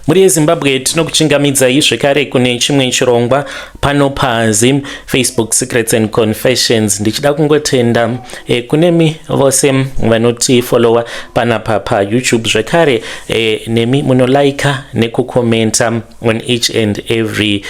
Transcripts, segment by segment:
Muri Zimbabwe tinokuchingamidzai zvekare kune chimwe chirongwa pano paZim Facebook Secrets and Confessions. Ndichida kungotenda kunemi vose vanotifollowa panapa pa YouTube zvekare nemi munolaika nekukomenta on each and every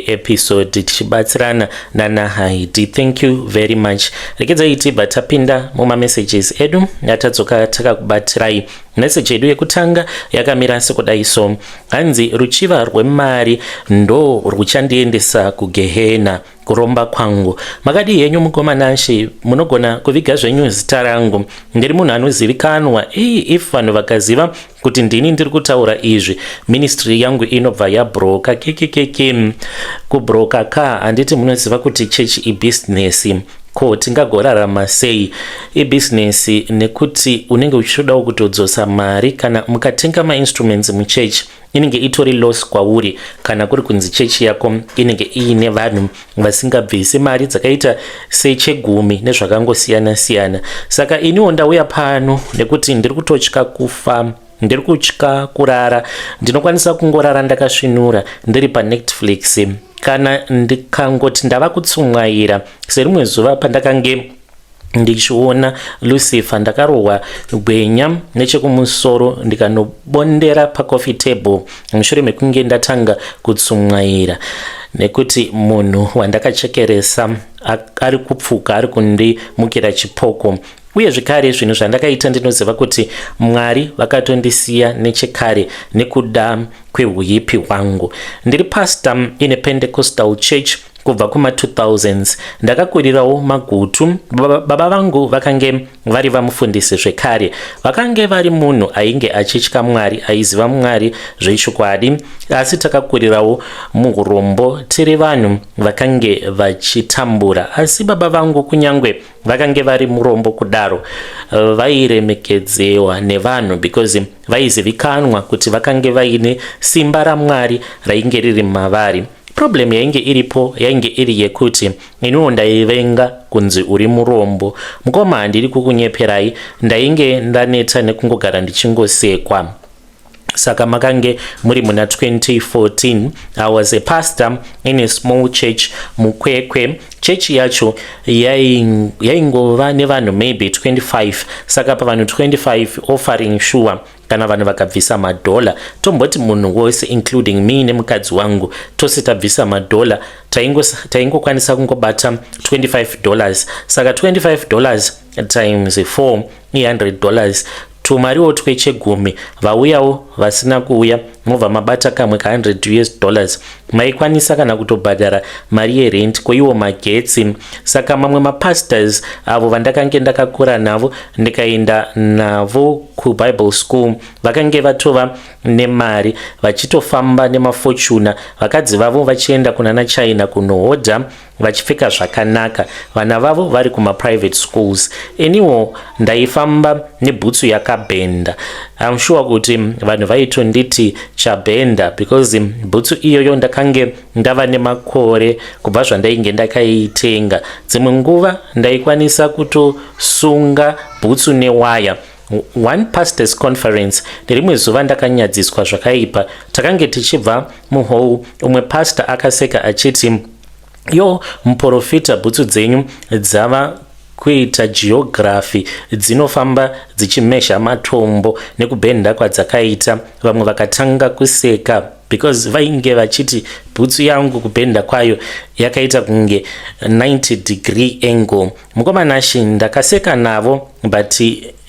episode tichibatsirana nana Haiti. Thank you very much. Rekedzai tibva tapinda muma messages edu yatadzoka takakubatirai. Message yedu yekutanga yakamira sekudai so: hanzi ruchiva rwemari ndo ruchandiendesa kugehena kuromba kwangu. Makadi yenyu mukomanashi munogona kuviga zvenyu zita rangu. Ndiri munhu anozivikanwa if vanhu vakaziva kuti ndini ndiri kutaura izvi ministry yangu inobva yabroka kekekeke. Kubroka ka handiti munoziva kuti church ibusiness ko tingagorarama sei business nekuti unenge uchidawo kutodzosa mari kana mukatenga ma-instruments muchechi inenge itori loss kwauri kana kuri kunzi chechi yako inenge iine vanhu vasingabvisi mari dzakaita sechegumi nezvakangosiyana siyana. Saka iniwo ndauya pano nekuti ndiri kutotya kufa, ndiri kutya kurara, ndinokwanisa kungorara ndakasvinura ndiri paNetflix kana ndikangoti ndava kutsumwaira. Serimwe zuva pandakange ndichiona Lucifer ndakarohwa gwenya nechekumusoro ndikanobondera pacoffee table mushure mekunge ndatanga kutsumwaira nekuti munhu wandakachekeresa ari kupfuka ari kundimukira chipoko. Uye zvikare zvinhu zvandakaita ndinoziva kuti Mwari vakatondisiya nechekare nekuda kwehuipi hwangu. Ndiri pastor in a Pentecostal church kubva kuma 2000s. Ndakakurirawo magutu. Baba vangu vakange vari vamufundisi zvekare. Vakange vari munhu ainge achitya Mwari, aiziva Mwari zvechokwadi, asi takakurirawo muhurombo tiri vanhu vakange vachitambura. Asi baba vangu kunyangwe vakange vari murombo kudaro vairemekedzewa nevanhu because vaizivikanwa kuti vakange vaine simba raMwari rainge riri mavari. Problem yainge iripo yainge iri yekuti iniwo ndaivenga kunzi uri murombo. Mukoma handiri kukunyeperai, ndainge ndaneta nekungogara ndichingosekwa. Saka makange muri muna 2014 I was a pastor in a small church mukwekwe. Church yacho yaingova nevanhu maybe 25. Saka pa vanhu 25 offering sure kana vanhu vakabvisa madola, tomboti munhu wose including me nemukadzi wangu tose tabvisa madola, taingokwanisa kungobata $25. Saka $25 times 4 $100. Tumariwo twechegumi vauyawo vasina kuuya mobva mabata kamwe ka $100 maikwanisa kana kutobhadhara mari yerent kweiwo magetsi. Saka mamwe mapastors avo vandakange ndakakura navo ndikaenda navo kuBible school vakange vatova nemari vachitofamba nemafortuna. Vakadzi vavo vachienda kunana China kunohodha vachipfeka zvakanaka, vana vavo vari kuma private schools. Eniwo ndaifamba nebhutsu yakabhenda. I'm sure kuti vanhu vaitonditi chabhenda because bhutsu iyoyo ndakange ndava nemakore kubva zvandainge ndakaitenga. Dzimwe nguva ndaikwanisa kutosunga bhutsu newaya. One pastors conference rimwe zuva ndakanyadziswa zvakaipa. Takange tichibva muhall, umwe pastor akaseka achiti, yo muprofita bhutsu dzenyu dzava kuita geography, dzinofamba dzichimesha matombo nekubhenda kwadzakaita. Vamwe vakatanga kuseka because vainge vachiti bhutsu yangu kubhenda kwayo yakaita kunge 90-degree angle. Mukomanashi ndakaseka navo but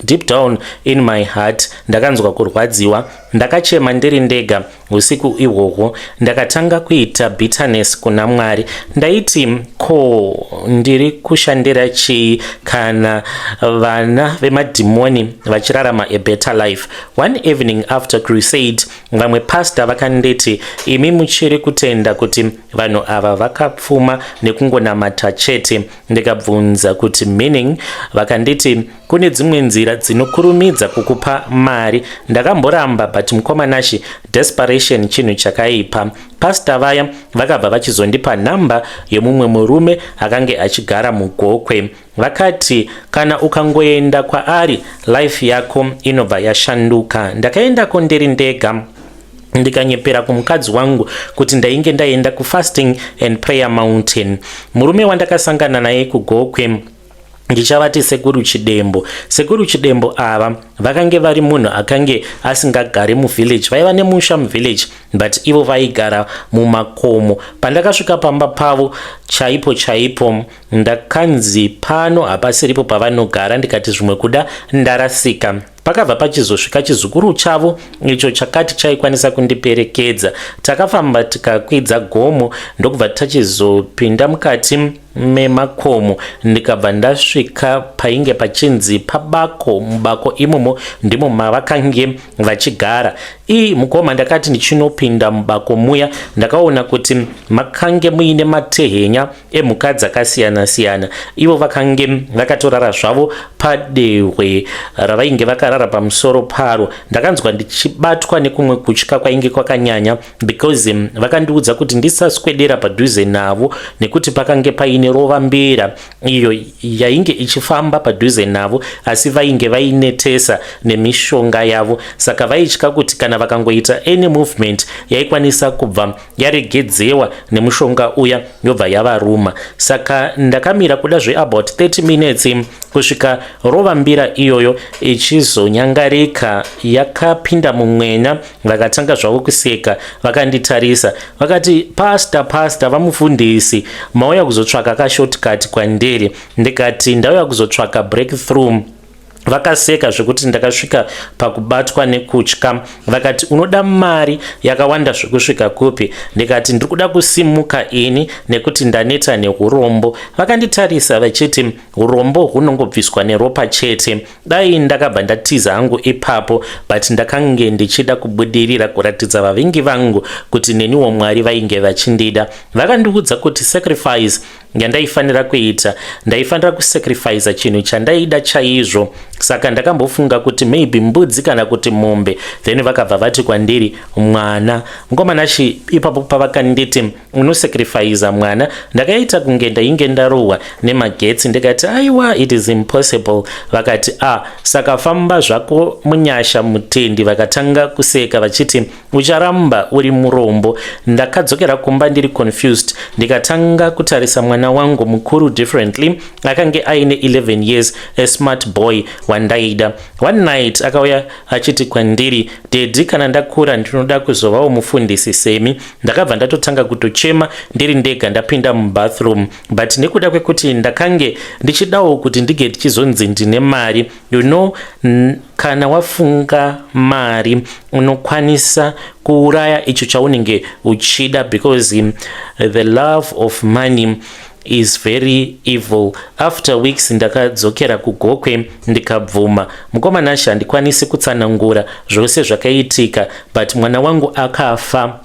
deep down in my heart ndakanzwa kurwadziwa. Ndakachema ndiri ndega usiku ihwohwo, ndakatanga kuita bitterness kuna Mwari. Ndaiti ko ndiri kushandira chii kana vana vemadhimoni vachirarama a better life. One evening after crusade vamwe pastor vakanditi, imi muchiri kutenda kuti vanhu ava vakapfuma nekungonamata chete? Ndikabvunza kuti meaning? Vakanditi kune dzimwe nzira dzinokurumidza kukupa mari. Ndakamboramba but mukomanashi desperation chinhu chakaipa. Pastor vaya vakabva vachizondipa namba yomumwe murume akange achigara mugokwe. Vakati kana ukangoenda kwaari life yako inobva yashanduka. Ndakaenda kondiri ndega ndikanyepera kumukadzi wangu kuti ndainge ndaenda kufasting and prayer mountain. Murume wandakasangana naye kuGokwe ndichavati Sekuru Chidembo. Sekuru Chidembo ava vakange vari munhu akange asingagari muvillage, vaiva nemusha muvillage but ivo vaigara mumakomo. Pandakasvika pamba pavo chaipo ndakanzi pano hapasiripo pavanogara, ndikati zvimwe kuda ndarasika. Pakabva pachizosvika chizukuru chavo icho chakati chaikwanisa kundiperekedza. Takafamba tikakwidza gomo ndokubva tachizopinda mukati memakomo, ndikabva ndasvika painge pachinzi pabako. Mubako imomo ndimo mavakange vachigara. Mukoma ndakati ndichinopinda mubako muya ndakaona kuti makange muine matehenya emhuka dzakasiyana-siyana. Ivo vakange vakatorara zvavo padehwe ravainge vakarara pamusoro paro. Ndakanzwa ndichibatwa nekumwe kutya kwainge kwakanyanya because vakandiudza kuti ndisaswedera padhuze navo nekuti pakange paine rovambera iyo yainge ichifamba padhuze navo, asi vainge vainetesa nemishonga yavo. Saka vaitya kuti kana vakangoita any movement yaikwanisa kubva yaregedzewa nemushonga uya yobva yavaruma. Saka ndakamira kuda about 30 minutes kusvika rovambira iyoyo ichizonyangarika yakapinda mumwenya. Vakatanga zvavo kuseka, vakanditarisa vakati, pastor vamufundisi, mauya kuzotsvaka kashortcut kwandiri. Ndikati ndauya kuzotsvaka breakthrough. Vakaseka zvekuti ndakasvika pakubatwa nekutya. Vakati unoda mari yakawanda zvekusvika kupi? Ndikati ndiri kuda kusimuka ini nekuti ndaneta neurombo. Vakanditarisa vachiti urombo hunongobviswa neropa chete. Dai ndakabva ndatiza hangu ipapo, but ndakange ndichida kubudirira kuratidza vavengi vangu kuti neniwo Mwari vainge vachindida. Vakandiudza kuti sacrifice yandaifanira kuita, ndaifanira kusacrifice chinhu chandaida chaizvo. Saka ndakambofunga kuti maybe mbudzi kana kuti mombe. Then vakabva vati kwandiri, mwana. Mukomanashi ipapo pavakanditi unosacrifice mwana. Ndakaita kunge ndainge ndarohwa nemagetsi. Ndikati aiwa, it is impossible. Vakati saka famba zvako munyasha mutendi. Vakatanga kuseka vachiti ucharamba uri murombo. Ndakadzokera kumba ndiri confused. Ndikatanga kutarisa mwana wangu mukuru differently. Akange aine 11 years, a smart boy wandaida. One night akauya achiti kwandiri, dedi kana ndakura ndinoda kuzovawo mufundisi semi. Ndakabva ndatotanga kutochema ndiri ndega ndapinda mubathroom, but nekuda kwekuti ndakange ndichidawo kuti ndige ndichizonzi ndine mari. You know, kana wafunga mari unokwanisa kuuraya icho chaunenge uchida, because the love of money is very evil. After weeks ndakadzokera kuGokwe ndikabvuma. Mukomanashi handikwanisi kutsanangura zvose zvakaitika, but mwana wangu akafa.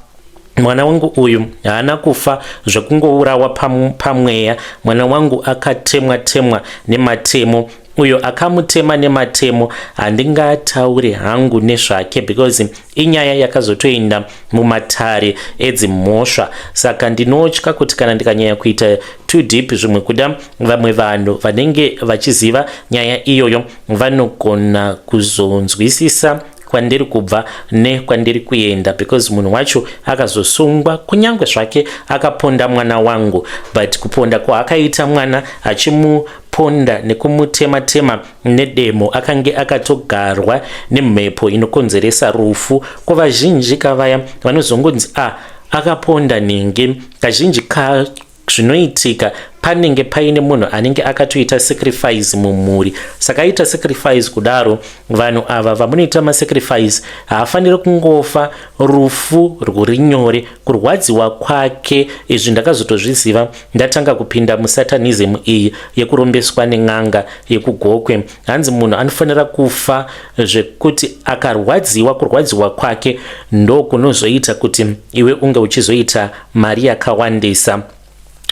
Mwana wangu uyu haana kufa zvekungourawa pamweya. Mwana wangu akatemwa nematemo. Uyo akamutema nematemo handingataure hangu nezvake, because inyaya yakazotoenda mumatare edzimhosva. Saka ndinotya kuti kana ndikanyanya kuita too deep zvimwe kuda, vamwe vanhu vanenge vachiziva nyaya iyoyo vanogona kuzonzwisisa kwandiri kubva nekwandiri kuenda, because munhu wacho akazosungwa kunyange zvake akaponda mwana wangu, but kuponda kwaakaita mwana achimuponda nekumutema nedemo akange akatogarwa nemhepo inokonzeresa rufu. Kuvazhinji kavaya vanozongonzi akaponda nenge, kazhinji zvinoitika panenge paine munhu anenge akatoita sacrifice mumhuri. Saka aita sacrifice kudaro, vanhu ava vamunoita masacrifice haafaniri kungofa rufu rwuri nyore, kurwadziwa kwake. Izvi ndakazotozviziva ndatanga kupinda musatanism iyi yekurombeswa nen'anga yekuGokwe. Hanzi munhu anofanira kufa zvekuti akarwadziwa, kurwadziwa kwake ndokunozoita kuti iwe unge uchizoita mari yakawandisa.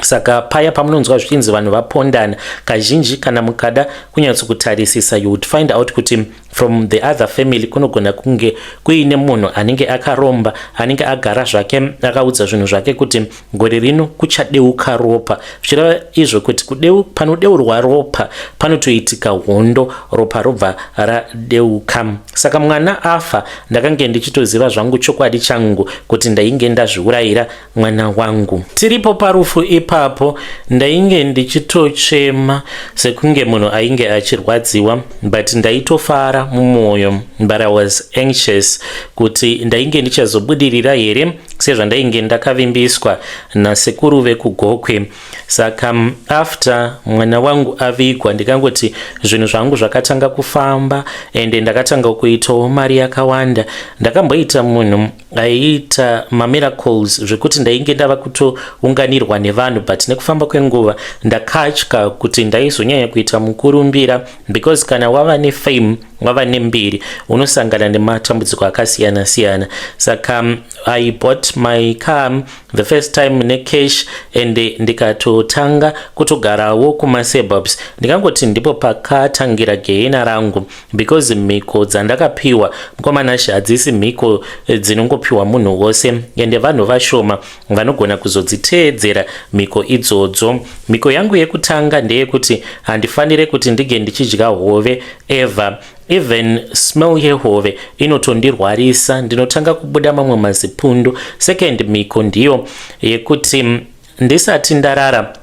Saka paya pamunonzwa zvichinzi vanhu vapondana, kazhinji kana mukada kunyatsokutarisisa, you would find out kuti from the other family kunogona kunge kuine munhu anenge akaromba, anenge agara zvake akaudza zvinhu zvake kuti gore rino kuchadeuka ropa, zvichireva izvo kuti panodeurwa ropa panotoitika hondo, ropa robva radeuka. Saka mwana afa ndakange ndichitoziva zvangu chokwadi changu kuti ndainge ndazviurayira mwana wangu. Tiripo parufu ipapo ndainge ndichitochema sekunge munhu ainge achirwadziwa, but ndaitofara mumwoyo, but I was anxious kuti ndainge ndichazobudirira here sezvandainge ndakavimbiswa nasekuru vekugokwe. Saka after mwana wangu avigwa ndikangoti zvinhu zvangu zvakatanga kufamba ende ndakatanga kuitawo mari yakawanda. Ndakamboita munhu aiita mamiracles zvekuti ndainge ndava kutounganirwa nevanhu, but nekufamba kwenguva ndakatya kuti ndaizonyanya kuita mukurumbira, because kana wava nefame wava nembiri unosangana nematambudziko akasiyana siyana. Saka I bought my car the first time necash and ndikatotanga kutogarawo kumasuburbs. Ndikangoti ndipo pakatangira gehena rangu, because mhiko dzandakapiwa mukomanashi hadzisi mhiko dzinongopiwa munhu wose, ende vanhu vashoma vanogona kuzodziteedzera mhiko idzodzo. Mhiko yangu yekutanga ndeyekuti handifanire kuti ndige ndichidya hove ever. Even smell yehove inotondirwarisa, ndinotanga kubuda mamwe mazipundu. Second mhiko ndiyo yekuti ndisati ndarara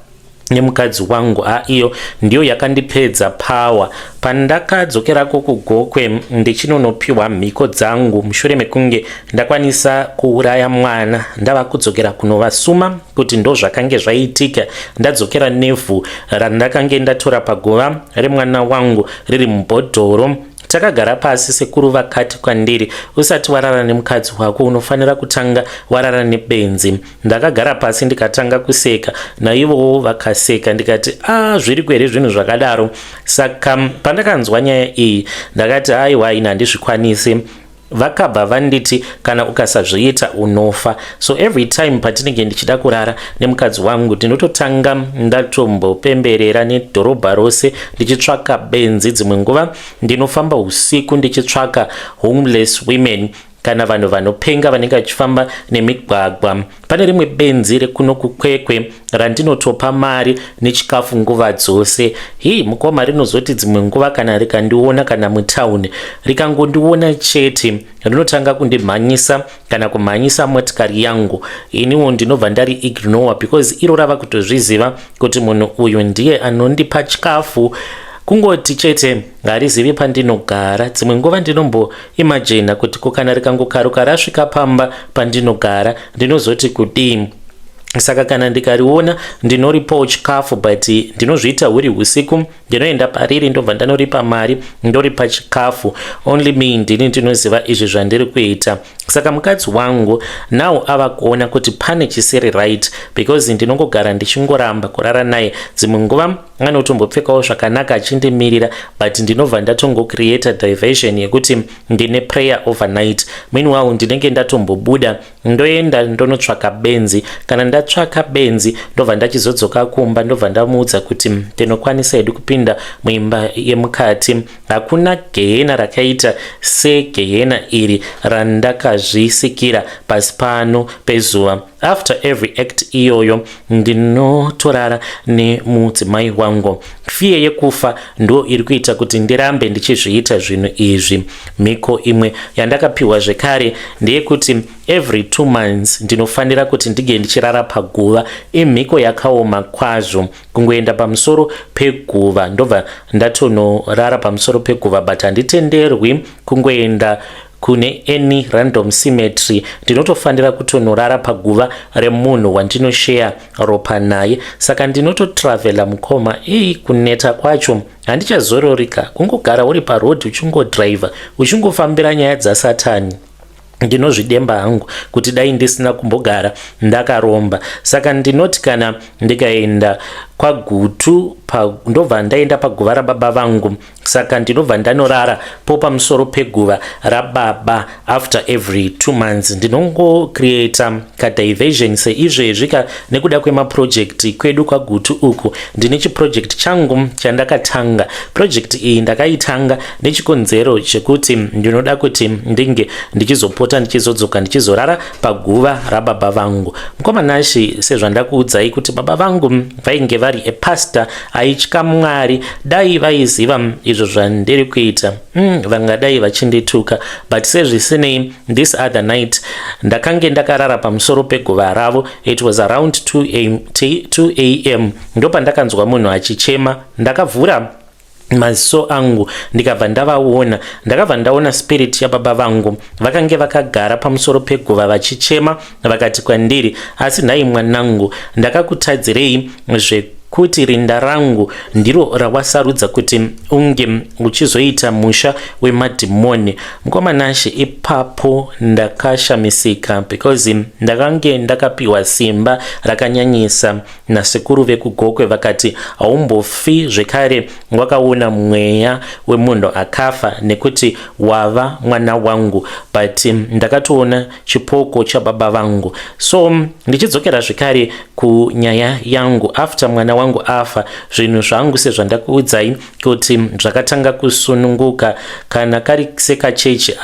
nemukadzi wangu, iyo ndiyo yakandipedza power. Pandakadzokerako kugokwe ndichinonopiwa mhiko dzangu mushure mekunge ndakwanisa kuuraya mwana, ndava kudzokera kunovasuma kuti ndo zvakange zvaitika. Ndadzokera nevhu randakange ndatora paguva remwana wangu riri mubhodhoro. Takagara pasi, sekuru vakati kwandiri, usati warara nemukadzi wako unofanira kutanga warara nebenzi. Ndakagara pasi ndikatanga kuseka, naivowo vakaseka. Ndikati zviri kwere zvinhu zvakadaro. Saka pandakanzwa nyaya iyi ndakati aiwa ina handizvikwanisi. Vakabva vanditi kana ukasazviita unofa. So every time patinenge ndichida kurara nemukadzi wangu ndinototanga ndatombopemberera nedhorobha rose ndichitsvaka benzi. Dzimwe nguva ndinofamba usiku ndichitsvaka homeless women kana vanhu vanopenga vanenge vachifamba nemigwagwa. Pane rimwe benzi rekuno kukwekwe randinotopa mari nechikafu nguva dzose. Mukoma rinozoti dzimwe nguva kana rikandiona kana mutauni rikangondiona chete rinotanga kundimhanyisa kana kumhanyisa motikari yangu. Iniwo ndinobva ndari ignore, because iro rava kutozviziva kuti munhu uyu ndiye anondipa chikafu. Kungoti chete harizivi pandinogara. Dzimwe nguva ndinomboimagina kuti kana rikangokaruka rasvika pamba pandinogara ndinozoti kudii. Saka kana ndikariona ndinoripawo chikafu, but ndinozviita huri usiku, ndinoenda pariri ndobva ndanoripa mari ndoripa chikafu. Only me ndini ndinoziva izvi zvandiri kuita. Saka mukadzi wangu now ava kuona kuti pane chisiri right, because ndinongogara ndichingoramba kurara naye. Dzimwe nguva anotombopfekawo zvakanaka achindimirira, but ndinobva ndatongocreata diversion yekuti ndine prayer overnight. Meanwhile ndinenge ndatombobuda ndoenda ndonotsvaka benzi. Kana ndatsvaka benzi ndobva ndachizodzoka kumba, ndobva ndamuudza kuti ndinokwanisa hedu kupinda muimba yemukati. Hakuna gehena rakaita segehena iri randakazvisikira pasi pano pezuva. After every act iyoyo ndinotorara nemudzimai wangu. Fiye yekufa ndo iri kuita kuti ndirambe ndichizviita zvinhu izvi. Mhiko imwe yandakapiwa zvekare ndeyekuti every 2 months ndinofanira kuti ndige ndichirara paguva. Imhiko yakaoma kwazvo. Kungoenda pamusoro peguva ndobva ndatonorara pamusoro peguva, but handitenderwi kungoenda kune any random cemetery. Ndinotofanira kutonorara paguva remunhu wandinoshare ropa naye. Saka ndinototravela mukoma. Kuneta kwacho handichazororika kungogara uri parodi uchingodriver uchingofambira nyaya dzasatani. Ndinozvidemba hangu kuti dai ndisina kumbogara ndakaromba. Saka ndinoti kana ndikaenda kwagutu ndobva ndaenda paguva rababa vangu, saka ndinobva ndanorara po pamusoro peguva rababa after every 2 months. Ndinongocreata kadiversion seizvezvi nekuda kwemaprojekti kwedu kwagutu uku. Ndine chiprojekti changu chandakatanga. Project iyi ndakaitanga nechikonzero chekuti ndinoda kuti ndinge ndichizopota ndichizodzoka ndichizorara paguva rababa vangu. Mukomanashi sezvandakuudzai kuti baba vangu vainge vari epastor aitya Mwari, dai vaiziva izvo zvandiri kuita vangadai vachindituka, but sezvisinei, this other night ndakange ndakarara pamusoro peguva ravo. It was around 2 am ndopa ndakanzwa munhu achichema. Ndakavhura maziso angu ndikabva ndavaona. Ndakabva ndaona spirit yababa vangu vakange vakagara pamusoro peguva vachichema, vakati kwandiri, asi nhai mwanangu, ndakakutadzirei kuti rinda rangu ndiro rawasarudza kuti unge uchizoita musha wemadhimoni. Mukomanashi ipapo ndakashamisika because ndakange ndakapiwa simba rakanyanyisa nasekuru vekugokwe, vakati haumbofi zvekare wakaona mweya wemunhu akafa nekuti wava mwana wangu, but ndakatoona chipoko chababa vangu. So ndichidzokera zvekare kunyaya yangu after mwana wangu afa, zvinhu zvangu sezvandakuudzai kuti zvakatanga kusununguka. Kana kari sekachechi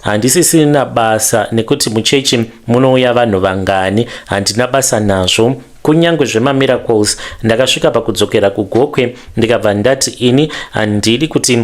handisisina basa nekuti muchechi munouya vanhu vangani, handina basa nazvo. Kunyange zvemamiracles ndakasvika pakudzokera kugokwe ndikabva ndati ini handidi kuti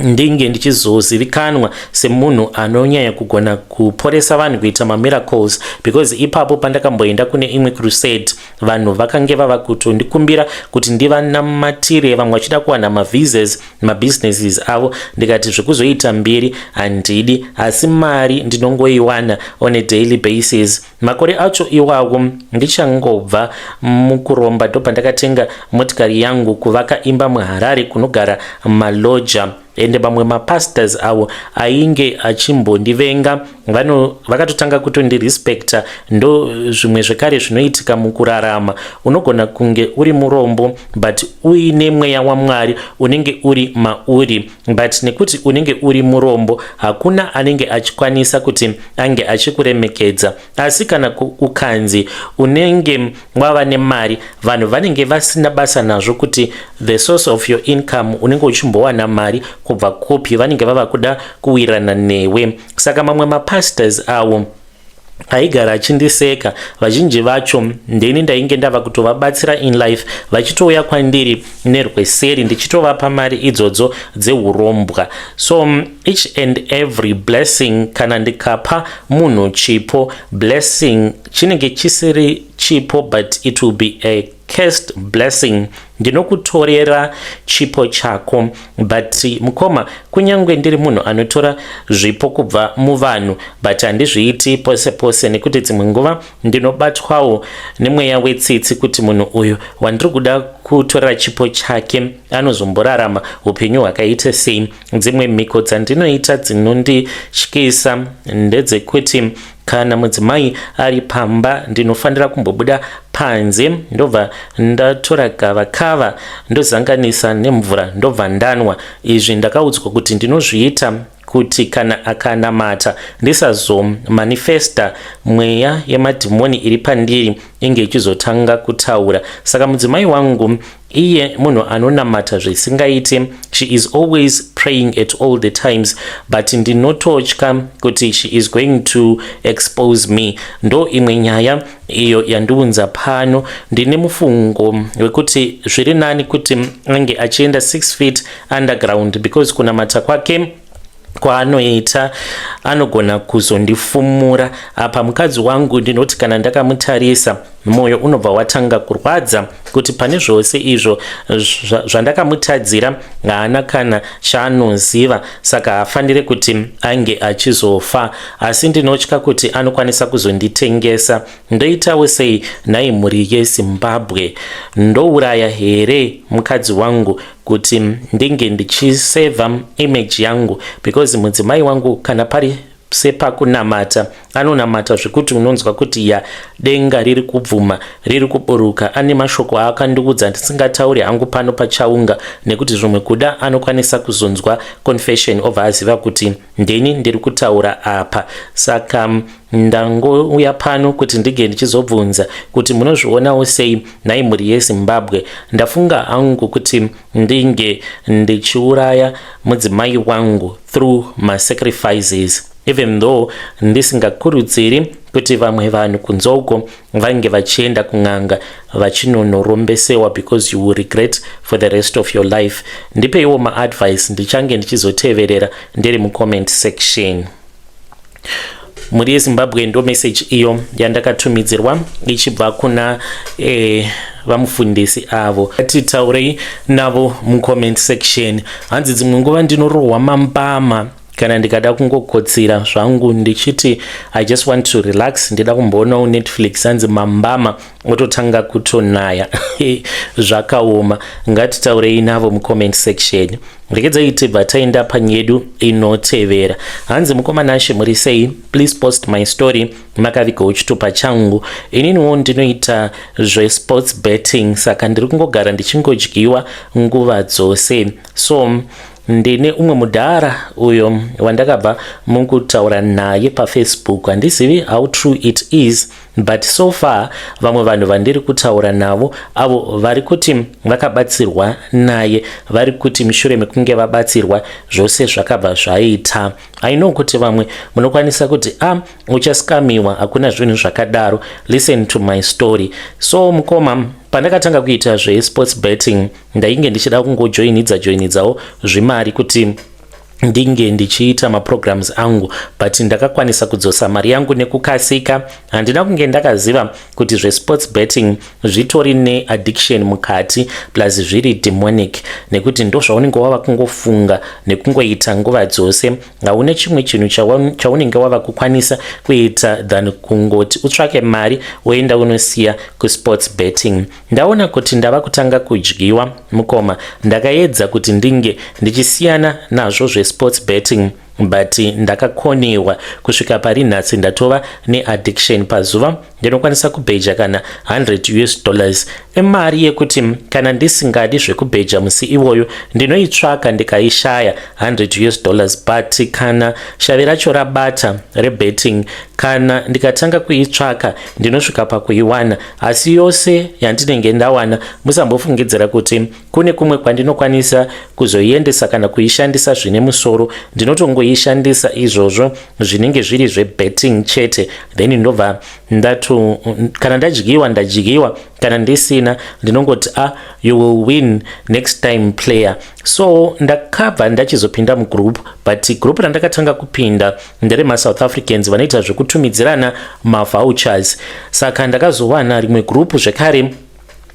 ndinge ndichizozivikanwa semunhu anonyanya kugona kuporesa vanhu kuita mamiracles, because ipapo pandakamboenda kune imwe crusade vanhu vakange vava kutondikumbira kuti ndivanamatire, vamwe vachida kuwana mavisas mabusinesses avo. Ndikati zvekuzoita mbiri handidi, asi mari ndinongoiwana on a daily basis. Makore acho iwawo ndichangobva mukuromba ndopa ndakatenga motikari yangu kuvaka imba muHarare kunogara maloja. Ende bamwe mapastors avo ainge achimbondivenga vakatotanga kutondirespecta. Ndo zvimwe zvekare zvinoitika mukurarama. Unogona kunge uri murombo but uine mweya waMwari unenge uri mauri, but nekuti unenge uri murombo hakuna anenge achikwanisa kuti ange achikuremekedza. Asi kana ukanzi unenge wava nemari, vanhu vanenge vasina basa nazvo kuti the source of your income unenge uchimbowana mari kubva kupi, vanenge vava kuda kuwirana newe. Saka mamwe mapastors awo aigara achindiseka. Vazhinji vacho ndini ndainge ndava kutovabatsira in life, vachitouya kwandiri nerweseri ndichitovapa mari idzodzo dzehurombwa. So each and every blessing, kana ndikapa munhu chipo, blessing chinenge chisiri chipo but it will be a cursed blessing. Ndinokutorera chipo chako, but mukoma, kunyange ndiri munhu anotora zvipo kubva muvanhu but handizviiti pose pose, nekuti dzimwe nguva ndinobatwawo nemweya wetsitsi kuti munhu uyu wandiri kuda kutorera chipo chake anozomborarama upenyu hwakaita sei. Dzimwe mhiko dzandinoita dzinondityisa ndedzekuti kana mudzimai ari pamba ndinofanira kumbobuda panze ndobva ndatora gavakava ndozanganisa nemvura ndobva ndanwa. Izvi ndakaudzwa kuti ndinozviita kuti kana akanamata ndisazomanifesta mweya yemadhimoni iri pandiri inge ichizotanga kutaura. Saka mudzimai wangu iye munhu anonamata zvisingaite, she is always praying at all the times, but ndinototya kuti she is going to expose me. Ndo imwe nyaya iyo yandiunza pano. Ndine mufungo wekuti zviri nani kuti ange achienda 6 feet underground, because kunamata kwake kwaanoita anogona kuzondifumura. Apa mukadzi wangu ndinoti kana ndakamutarisa moyo unobva watanga kurwadza kuti pane zvose izvo zvandakamutadzira haana kana chaanoziva, saka hafanire kuti ange achizofa. Asi ndinotya kuti anokwanisa kuzonditengesa. Ndoitawo sei nhai mhuri yeZimbabwe? Ndouraya here mukadzi wangu kuti ndinge ndichiseva image yangu, because mudzimai wangu kana pari sepakunamata anonamata zvekuti unonzwa kuti ya denga riri kubvuma riri kuburuka. Ane mashoko akandiudza ndisingatauri hangu pano pachaunga nekuti zvimwe kuda anokwanisa kuzonzwa confession obva aziva kuti ndini ndiri kutaura apa. Saka ndangouya pano kuti ndige ndichizobvunza kuti munozvionawo sei nhai mhuri yeZimbabwe. Ndafunga hangu kuti ndinge ndichiuraya mudzimai wangu through my sacrifices, even though ndisingakurudziri kuti vamwe vanhu kunze uko vange vachienda kun'anga vachinonorombesewa, because you will regret for the rest of your life. Ndipeiwo maadvice ndichange ndichizoteverera ndiri mucomment section. Muri yeZimbabwe ndo message iyo yandakatumidzirwa ichibva kuna vamufundisi avo. Titaurei navo mucomment section. Hanzi dzimwe nguva ndinorohwa mambama kana ndikada kungokotsira zvangu ndichiti I just want to relax, ndida kumboonawo Netflix, hanzi mambama ototanga kutonaya zvakaoma. Ngatitaurei navo mucomment section. Rekedzai tibva taenda panyedu inotevera. Hanzi mukomanashe muri sei, please post my story makavigawo chitupa changu. Ininiwo ndinoita zvesports betting, saka ndiri kungogara ndichingodyiwa nguva dzose. So ndine umwe mudhara uyo wandakabva mukutaura naye paFacebook. Handizivi how true it is, but so far vamwe vanhu vandiri kutaura navo avo vari kuti vakabatsirwa naye, vari kuti mushure mekunge vabatsirwa zvose zvakabva zvaita. I know kuti vamwe munokwanisa kuti uchaskamiwa, hakuna zvinhu zvakadaro. Listen to my story. So mukoma, pandakatanga kuita zvesports betting ndainge ndichida kungojoinidzawo zvimari kuti ndinge ndichiita maprograms angu, but ndakakwanisa kudzosa mari yangu nekukasika. Handina kunge ndakaziva kuti zvesports betting zvitori neaddiction mukati, plus zviri demonic, nekuti ndo zvaunenge wava kungofunga nekungoita nguva dzose. Hauna chimwe chinhu chaunenge wava kukwanisa kuita than kungoti utsvake mari woenda unosiya kusports betting. Ndaona kuti ndava kutanga kudyiwa mukoma. Ndakaedza kuti ndinge ndichisiyana nazvo sports betting, but ndakakonewa kusvika pari nhasi ndatova neaddiction. Pazuva ndinokwanisa kubheja kana $100 emari yekuti kana ndisingadi zvekubheja musi iwoyo ndinoitsvaka ndikaishaya $100, but kana shavi racho rabata rebetting, kana ndikatanga kuitsvaka ndinosvika pakuiwana. Asi yose yandinenge ndawana, musambofungidzira kuti kune kumwe kwandinokwanisa kuzoiendesa kana kuishandisa zvine musoro. Ndinotongoishandisa izvozvo zvinenge zviri zvebetting chete, then ndobva kana ndadyiwa ndadyiwa, kana ndisina ndinongoti you will win next time player. So ndakabva ndachizopinda mugroup, but group randakatanga kupinda ndere maSouth Africans vanoita zvekutumidzirana mavouchers. Saka ndakazowana rimwe group zvekare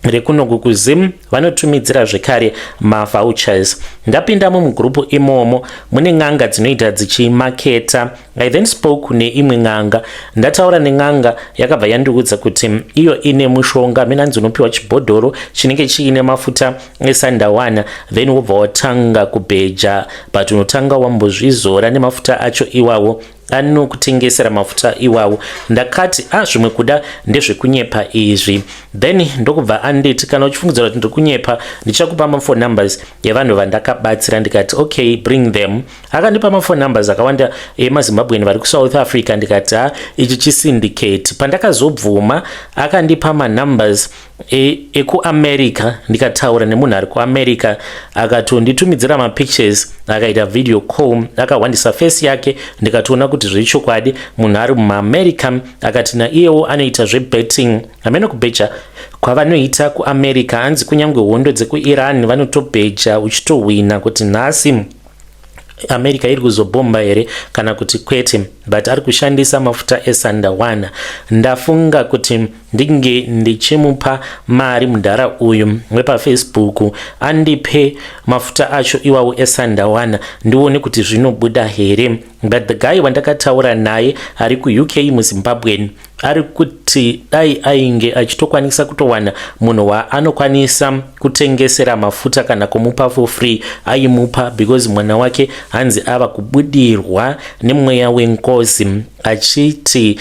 rekunoku kuZim vanotumidzira zvekare mavouchers. Ndapindamo mugrupu imomo mune n'anga dzinoita dzichimaketa. I then spoke neimwe n'anga, ndataura nen'anga yakabva yandiudza kuti iyo ine mushonga menanzi unopiwa chibhodhoro chinenge chiine mafuta esandawana, then wobva watanga kubheja, but unotanga wambozvizora nemafuta acho iwawo anokutengesera mafuta iwawo. Ndakati zvimwe kuda ndezvekunyepa izvi. Then ndokubva anditi kana uchifungidzira kuti ndiri kunyepa ndichakupa mafone numbers yevanhu vandakabatsira. Ndikati okay, bring them. Akandipa mafone numbers akawanda emaZimbabwean vari kuSouth Africa. Ndikati ichi chisyndicate. Pandakazobvuma akandipa manumbers ekuAmerica. Ndikataura nemunhu ari kuAmerica akatonditumidzira mapictures, akaita video call, akawandisa face yake. Ndikatoona kuti zviri chokwadi munhu ari muAmerica. Akati naiyewo anoita zvebetting, hamene kubheja kwavanoita kuAmerica. Hanzi kunyange hondo dzekuIran vanotobheja uchitowina kuti nhasi America iri kuzobomba here kana kuti kwete, but ari kushandisa mafuta esandawana. Ndafunga kuti ndinge ndichimupa mari mudhara uyu wepaFacebook andipe mafuta acho iwawo esandawana ndione kuti zvinobuda here. But the guy wandakataura naye ari kuUK muZimbabwe ari kuti dai ainge achitokwanisa kutowana munhu waanokwanisa kutengesera mafuta kana kumupa for free aimupa, because mwana wake hanzi ava kubudirwa nemweya wenko because achiti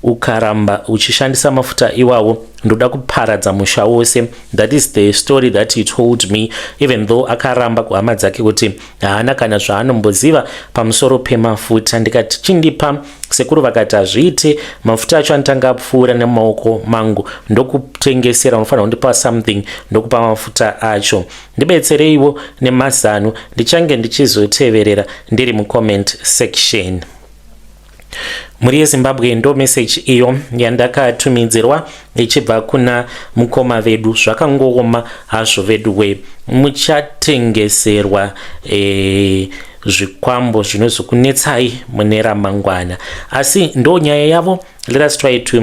ukaramba uchishandisa mafuta iwawo ndoda kuparadza musha wose. That is the story that he told me, even though akaramba kuhama dzake kuti haana kana zvaanomboziva pamusoro pemafuta. Ndikati chindipa sekuru vakati hazviite, mafuta acho anotanga apfuura nemaoko mangu, ndokutengesera, unofanira kundipa something, ndokupa mafuta acho. Ndibetsereiwo nemazano, ndichange ndichizoteverera ndiri mucomment section. Muri yeZimbabwe ndo message iyo yandakatumidzirwa ichibva kuna mukoma vedu. Zvakangooma hazvo vedu we, muchatengeserwa zvikwambo zvinozokunetsai mune ramangwana, asi ndo nyaya yavo. Let us try to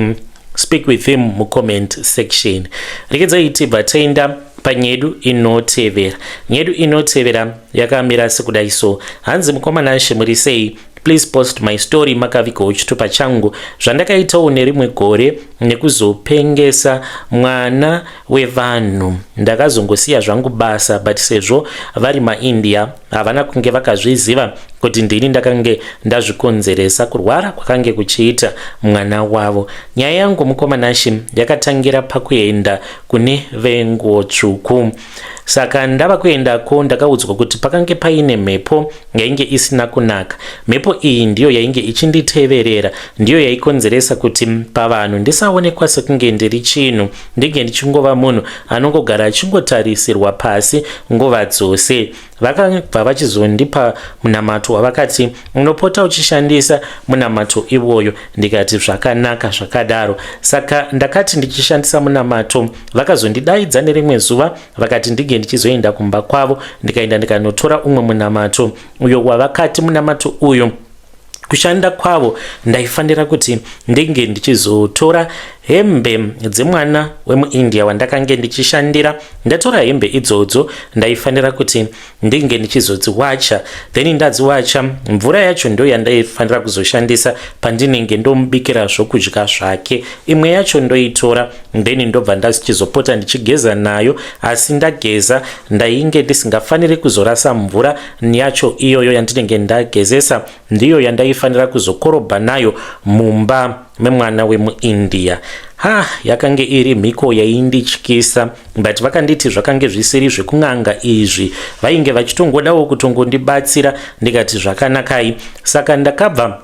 speak with him mucomment section. Rekedzai tibva taenda panyedu inotevera. Nyedu inotevera yakamira sekudai so. Hanzi mukomana Shemuri sei, please post my story makavigawo chitupa changu zvandakaitawo nerimwe gore nekuzopengesa mwana wevanhu. Ndakazongosiya zvangu basa, but sezvo vari maIndia havana kunge vakazviziva kuti ndini ndakange ndazvikonzeresa kurwara kwakange kuchiita mwana wavo. Nyaya yangu mukomanashi yakatangira pakuenda kune venguo tsvuku. Saka ndava kuendako ndakaudzwa kuti pakange paine mhepo yainge isina kunaka. Mhepo iyi ndiyo yainge ichinditeverera, ndiyo yaikonzeresa kuti pavanhu ndisaonekwa sekunge ndiri chinhu, ndinge ndichingova munhu anongogara achingotarisirwa pasi nguva dzose. Vakabva vachizondipa munamato wavakati unopota uchishandisa munamato iwoyo. Ndikati zvakanaka zvakadaro. Saka ndakati ndichishandisa munamato, vakazondidaidza nerimwe zuva vakati ndige ndichizoenda kumba kwavo. Ndikaenda ndikanotora umwe munamato uyo wavakati munamato uyu kushanda kwavo ndaifanira kuti ndinge ndichizotora hembe dzemwana wemuIndia wandakange ndichishandira. Ndatora hembe idzodzo ndaifanira kuti ndinge ndichizodziwacha, then ndadziwacha mvura yacho ndo yandaifanira kuzoshandisa pandinenge ndomubikira zvokudya zvake. Imwe yacho ndoitora, then ndobva ndachichizopota ndichigeza nayo, asi ndageza ndainge ndisingafaniri kuzorasa mvura yacho iyoyo yandinenge ndagezesa, ndiyo yandaifanira kuzokorobha nayo mumba memwana wemuIndia. Yakange iri mhiko yaindityisa, but vakanditi zvakange zvisiri zvekung'anga izvi, vainge vachitongodawo kutongondibatsira. Ndikati zvakanakai. Saka ndakabva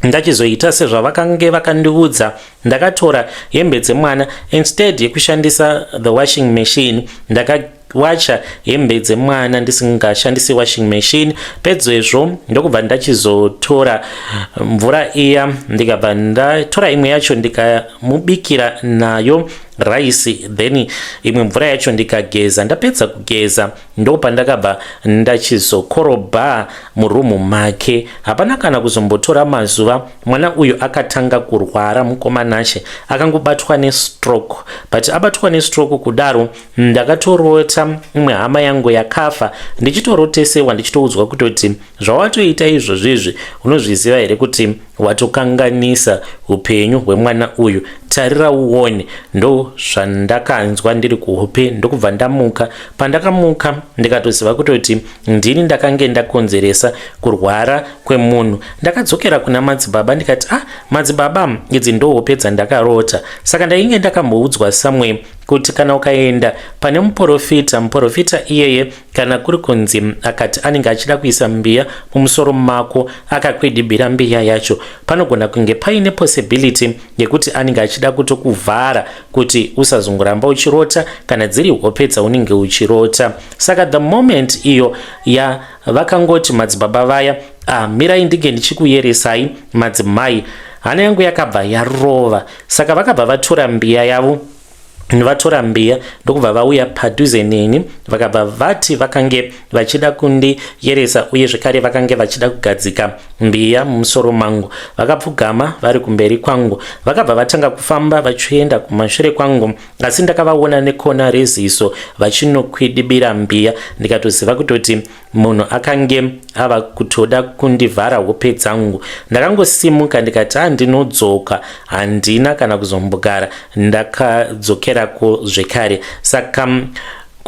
ndachizoita sezvavakange vakandiudza. Ndakatora hembe dzemwana, instead yekushandisa the washing machine ndakawacha hembe dzemwana ndisingashandisi washing machine. Pedzezvo ndokubva ndachizotora mvura iya, ndikabva ndatora imwe yacho ndikamubikira nayo rice, then imwe mvura yacho ndikageza. Ndapedza kugeza ndopa ndakabva ndachizokorobha murumu make. Hapana kana kuzombotora mazuva, mwana uyu akatanga kurwara mukomanashe, akangobatwa nestroke. But abatwa nestroke kudaro ndakatorota imwe hama yangu yakafa, ndichitorotesewa ndichitoudzwa kutoti zvawatoita izvozvizvi unozviziva here kuti watokanganisa upenyu hwemwana uyu, tarira uone. Ndo zvandakanzwa ndiri kuhope. Ndokubva ndamuka. Pandakamuka ndikatoziva kutoti ndini ndakange ndakonzeresa kurwara kwemunhu. Ndakadzokera kuna madzibaba ndikati madzibaba, idzi ndo hope dzandakarota. Saka ndainge ndakamboudzwa samwe kuti kana ukaenda pane muprofita iyeye kana kuri kunzi akati anenge achida kuisa mbiya mumusoro mako akakwidibira mbiya yacho, panogona kunge paine possibility yekuti anenge achida kutokuvhara kuti usazongoramba uchirota kana dziri hope dzaunenge uchirota. Saka the moment iyo vakangoti madzibaba vaya, mirai ndinge ndichikuyeresai madzimai, hana yangu yakabva yarova. Saka vakabva vatora mbiya yavo, vatora mbiya ndokubva vauya padhuze neni, vakabva vati vakange vachida kundiyeresa uye zvekare vakange vachida kugadzika mbiya mumusoro mangu. Vakapfugama vari kumberi kwangu, vakabva vatanga kufamba vachienda kumashure kwangu, asi ndakavaona nekona reziso vachinokwidibira mbiya. Ndikatoziva kutoti munhu akange ava kutoda kundivhara hope dzangu. Ndakangosimuka ndikati ndinodzoka, handina kana kuzombogara, ndakadzokera zvekare. Saka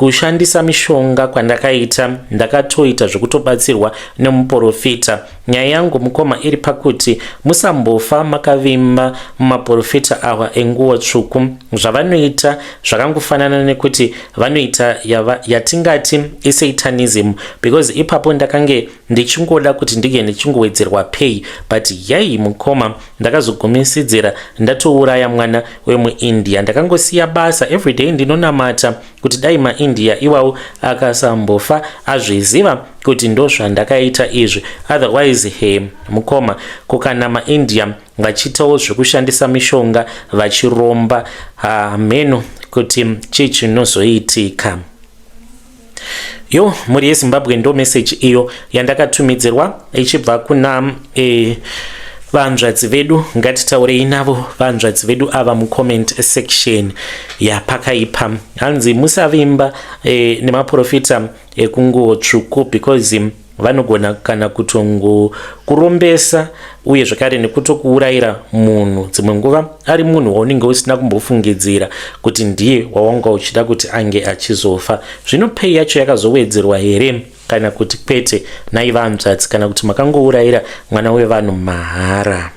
kushandisa mishonga kwandakaita ndakatoita zvekutobatsirwa nemuprofita. Nyaya yangu mukoma iri pakuti musambofa makavimba mumaprofita awa enguo tsvuku. Zvavanoita zvakangofanana nekuti vanoita yatingati isatanism, because ipapo ndakange ndichingoda kuti ndige ndichingowedzerwa pay, but yai mukoma ndakazogumisidzira ndatouraya mwana wemuIndia. Ndakangosiya basa, everyday ndinonamata kuti dai maIndia iwawo akasambofa azviziva kuti ndo zvandakaita izvi. Otherwise mukoma kukana maIndia vachitawo zvekushandisa mishonga vachiromba meno kuti chii chinozoitika. Yo, muri yeZimbabwe ndo message iyo yandakatumidzirwa ichibva kuna vanzvadzi vedu. Ngatitaurei navo vanzvadzi vedu ava mucomment section yapakaipa. Hanzi musavimba nemaprofita ekunguo tsvuku, because vanogona kana kurombesa uye zvakare nekutokuurayira munhu. Dzimwe nguva ari munhu waunenge usina kumbofungidzira kuti ndiye wawanga uchida kuti ange achizofa. Zvino pay yacho yakazowedzerwa here kana kuti kwete? Nai vanzvadzi, kana kuti makangourayira mwana wevanhu mahara.